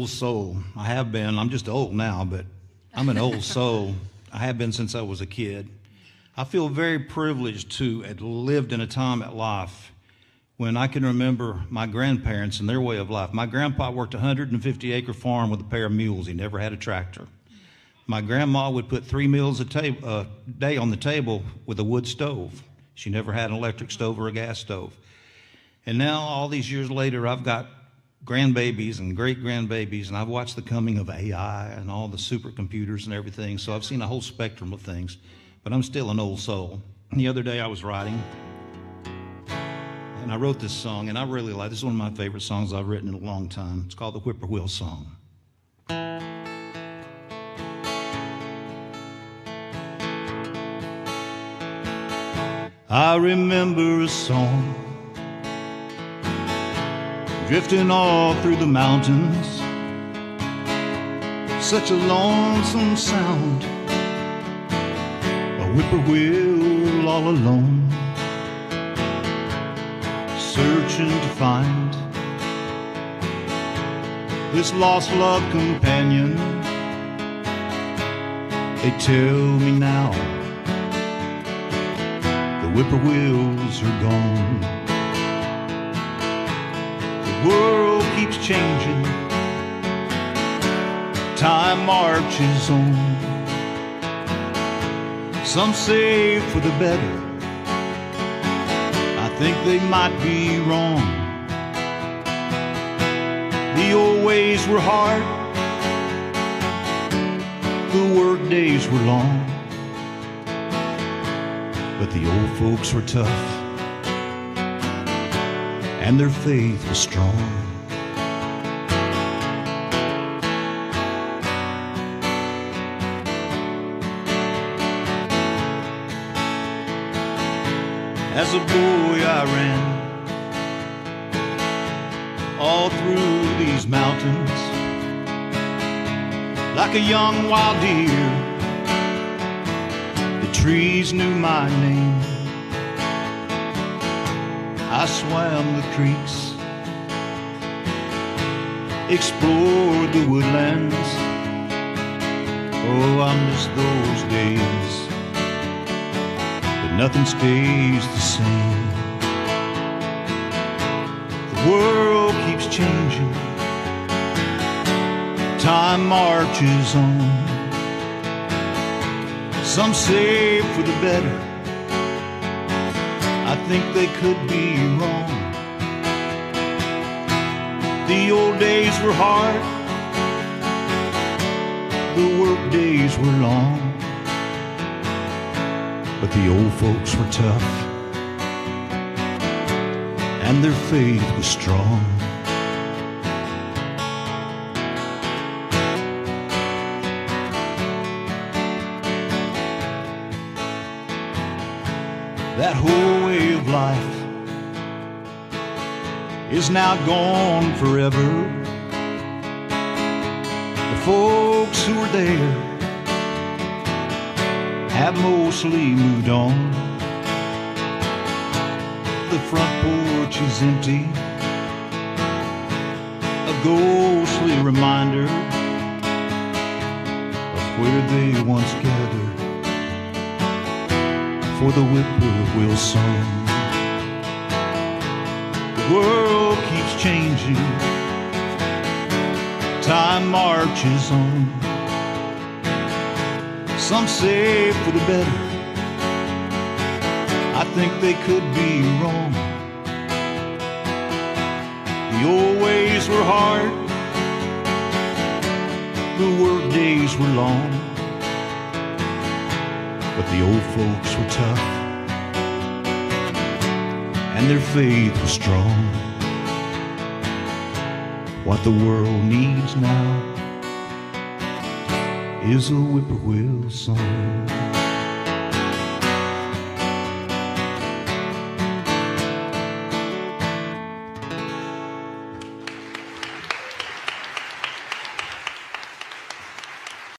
Old soul. I have been. I'm just old now, but I'm an old soul. I have been since I was a kid. I feel very privileged to have lived in a time at life when I can remember my grandparents and their way of life. My grandpa worked a 150-acre farm with a pair of mules. He never had a tractor. My grandma would put 3 meals a day on the table with a wood stove. She never had an electric stove or a gas stove. And now, all these years later, I've got grandbabies and great-grandbabies, and I've watched the coming of AI and all the supercomputers and everything, so I've seen a whole spectrum of things, but I'm still an old soul. The other day I was writing, and I wrote this song, and I really like it. This is one of my favorite songs I've written in a long time. It's called the Whippoorwill Song. I remember a song drifting all through the mountains, such a lonesome sound, a whippoorwill all alone, searching to find this lost love companion. They tell me now the whippoorwills are gone. The world keeps changing, time marches on. Some say for the better, I think they might be wrong. The old ways were hard, the work days were long, but the old folks were tough, and their faith was strong. As a boy I ran all through these mountains like a young wild deer. The trees knew my name. I swam the creeks, explored the woodlands. Oh, I miss those days, but nothing stays the same. The world keeps changing, time marches on. Some say for the better, I think they could be wrong. The old days were hard, the work days were long, but the old folks were tough, and their faith was strong. That whole way of life is now gone forever. The folks who were there have mostly moved on. The front porch is empty, a ghostly reminder of where they once gathered for the whippoorwill song. The world keeps changing, time marches on. Some say for the better, I think they could be wrong. The old ways were hard, the work days were long, but the old folks were tough, and their faith was strong. What the world needs now is a whippoorwill song.